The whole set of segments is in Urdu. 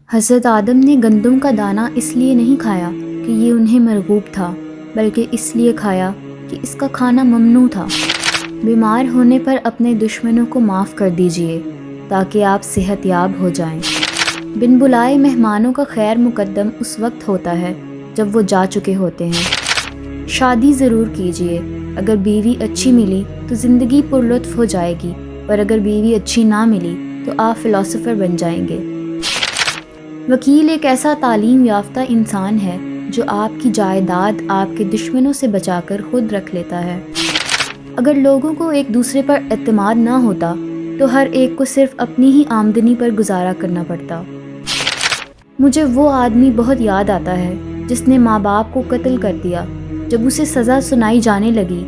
حضرت آدم نے گندم کا دانہ اس لیے نہیں کھایا کہ یہ انہیں مرغوب تھا، بلکہ اس لیے کھایا کہ اس کا کھانا ممنوع تھا۔ بیمار ہونے پر اپنے دشمنوں کو معاف کر دیجئے تاکہ آپ صحت یاب ہو جائیں۔ بن بلائے مہمانوں کا خیر مقدم اس وقت ہوتا ہے جب وہ جا چکے ہوتے ہیں۔ شادی ضرور کیجئے، اگر بیوی اچھی ملی تو زندگی پرلطف ہو جائے گی، اور اگر بیوی اچھی نہ ملی تو آپ فلاسفر بن جائیں گے۔ وکیل ایک ایسا تعلیم یافتہ انسان ہے جو آپ کی جائیداد آپ کے دشمنوں سے بچا کر خود رکھ لیتا ہے۔ اگر لوگوں کو ایک دوسرے پر اعتماد نہ ہوتا تو ہر ایک کو صرف اپنی ہی آمدنی پر گزارا کرنا پڑتا۔ مجھے وہ آدمی بہت یاد آتا ہے جس نے ماں باپ کو قتل کر دیا۔ جب اسے سزا سنائی جانے لگی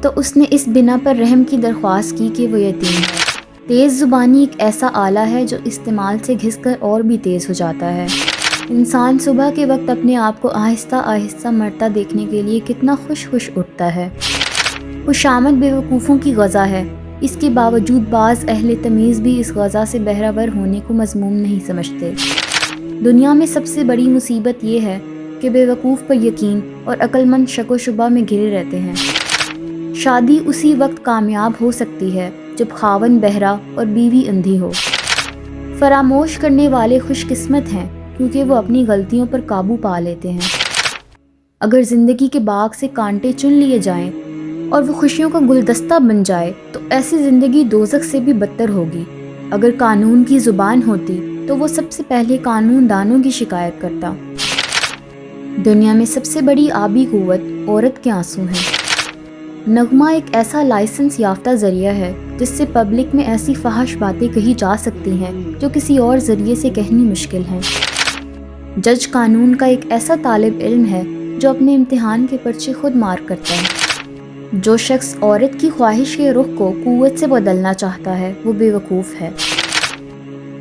تو اس نے اس بنا پر رحم کی درخواست کی کہ وہ یتیم ہے۔ تیز زبانی ایک ایسا آلہ ہے جو استعمال سے گھس کر اور بھی تیز ہو جاتا ہے۔ انسان صبح کے وقت اپنے آپ کو آہستہ آہستہ مرتا دیکھنے کے لیے کتنا خوش اٹھتا ہے۔ خوشامد بیوقوفوں کی غذا ہے، اس کے باوجود بعض اہل تمیز بھی اس غذا سے بہرہ ور ہونے کو مذموم نہیں سمجھتے۔ دنیا میں سب سے بڑی مصیبت یہ ہے کہ بیوقوف پر یقین اور عقل مند شک و شبہ میں گھرے رہتے ہیں۔ شادی اسی وقت کامیاب ہو سکتی ہے جب خاوند بہرا اور بیوی اندھی ہو۔ فراموش کرنے والے خوش قسمت ہیں کیونکہ وہ اپنی غلطیوں پر قابو پا لیتے ہیں۔ اگر زندگی کے باغ سے کانٹے چن لیے جائیں اور وہ خوشیوں کا گلدستہ بن جائے تو ایسی زندگی دوزخ سے بھی بدتر ہوگی۔ اگر قانون کی زبان ہوتی تو وہ سب سے پہلے قانون دانوں کی شکایت کرتا۔ دنیا میں سب سے بڑی آبی قوت عورت کے آنسو ہیں۔ نغمہ ایک ایسا لائسنس یافتہ ذریعہ ہے جس سے پبلک میں ایسی فحش باتیں کہی جا سکتی ہیں جو کسی اور ذریعے سے کہنی مشکل ہیں۔ جج قانون کا ایک ایسا طالب علم ہے جو اپنے امتحان کے پرچے خود مارک کرتا ہے۔ جو شخص عورت کی خواہش کے رخ کو قوت سے بدلنا چاہتا ہے وہ بیوقوف ہے۔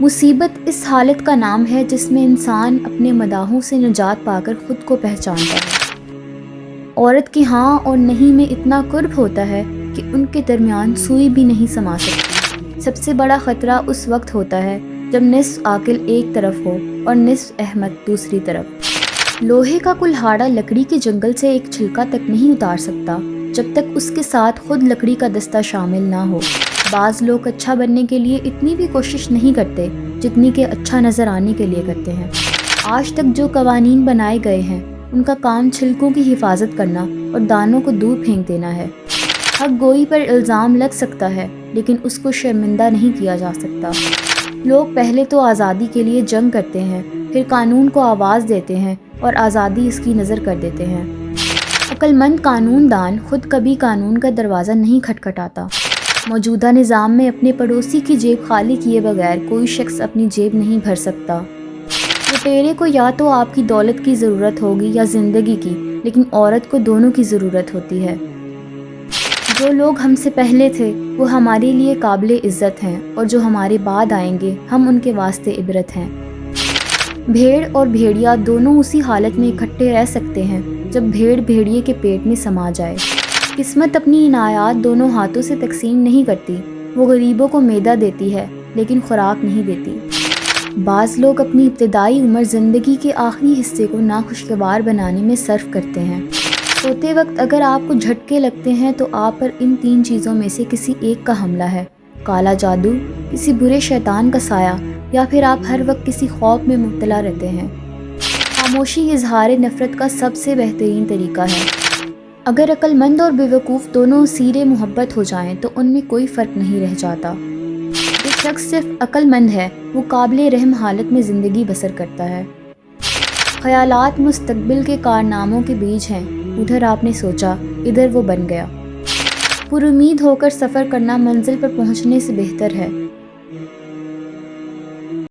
مصیبت اس حالت کا نام ہے جس میں انسان اپنے مداحوں سے نجات پا کر خود کو پہچانتا ہے۔ عورت کے ہاں اور نہیں میں اتنا قرب ہوتا ہے کہ ان کے درمیان سوئی بھی نہیں سما سکتی۔ سب سے بڑا خطرہ اس وقت ہوتا ہے جب نصف عاقل ایک طرف ہو اور نصف احمق دوسری طرف۔ لوہے کا کلہاڑا لکڑی کے جنگل سے ایک چھلکا تک نہیں اتار سکتا جب تک اس کے ساتھ خود لکڑی کا دستہ شامل نہ ہو۔ بعض لوگ اچھا بننے کے لیے اتنی بھی کوشش نہیں کرتے جتنی کہ اچھا نظر آنے کے لیے کرتے ہیں۔ آج تک جو قوانین بنائے گئے ہیں ان کا کام چھلکوں کی حفاظت کرنا اور دانوں کو دور پھینک دینا ہے۔ حق گوئی پر الزام لگ سکتا ہے لیکن اس کو شرمندہ نہیں کیا جا سکتا۔ لوگ پہلے تو آزادی کے لیے جنگ کرتے ہیں، پھر قانون کو آواز دیتے ہیں اور آزادی اس کی نظر کر دیتے ہیں۔ عقل مند قانون دان خود کبھی قانون کا دروازہ نہیں کھٹکھٹاتا۔ موجودہ نظام میں اپنے پڑوسی کی جیب خالی کیے بغیر کوئی شخص اپنی جیب نہیں بھر سکتا۔ لٹیرے کو یا تو آپ کی دولت کی ضرورت ہوگی یا زندگی کی، لیکن عورت کو دونوں کی ضرورت ہوتی ہے۔ جو لوگ ہم سے پہلے تھے وہ ہمارے لیے قابل عزت ہیں، اور جو ہمارے بعد آئیں گے ہم ان کے واسطے عبرت ہیں۔ بھیڑ اور بھیڑیا دونوں اسی حالت میں اکٹھے رہ سکتے ہیں جب بھیڑ بھیڑیے کے پیٹ میں سما جائے۔ قسمت اپنی عنایات دونوں ہاتھوں سے تقسیم نہیں کرتی، وہ غریبوں کو معدہ دیتی ہے لیکن خوراک نہیں دیتی۔ بعض لوگ اپنی ابتدائی عمر زندگی کے آخری حصے کو ناخوشگوار بنانے میں صرف کرتے ہیں۔ سوتے وقت اگر آپ کو جھٹکے لگتے ہیں تو آپ پر ان 3 چیزوں میں سے کسی ایک کا حملہ ہے: کالا جادو، کسی برے شیطان کا سایہ، یا پھر آپ ہر وقت کسی خوف میں مبتلا رہتے ہیں۔ خاموشی اظہار نفرت کا سب سے بہترین طریقہ ہے۔ اگر عقل مند اور بیوقوف دونوں اسیر محبت ہو جائیں تو ان میں کوئی فرق نہیں رہ جاتا۔ جو شخص صرف عقل مند ہے وہ قابل رحم حالت میں زندگی بسر کرتا ہے۔ خیالات مستقبل کے کارناموں کے بیج ہیں، ادھر آپ نے سوچا، ادھر وہ بن گیا۔ پر امید ہو کر سفر کرنا منزل پر پہنچنے سے بہتر ہے۔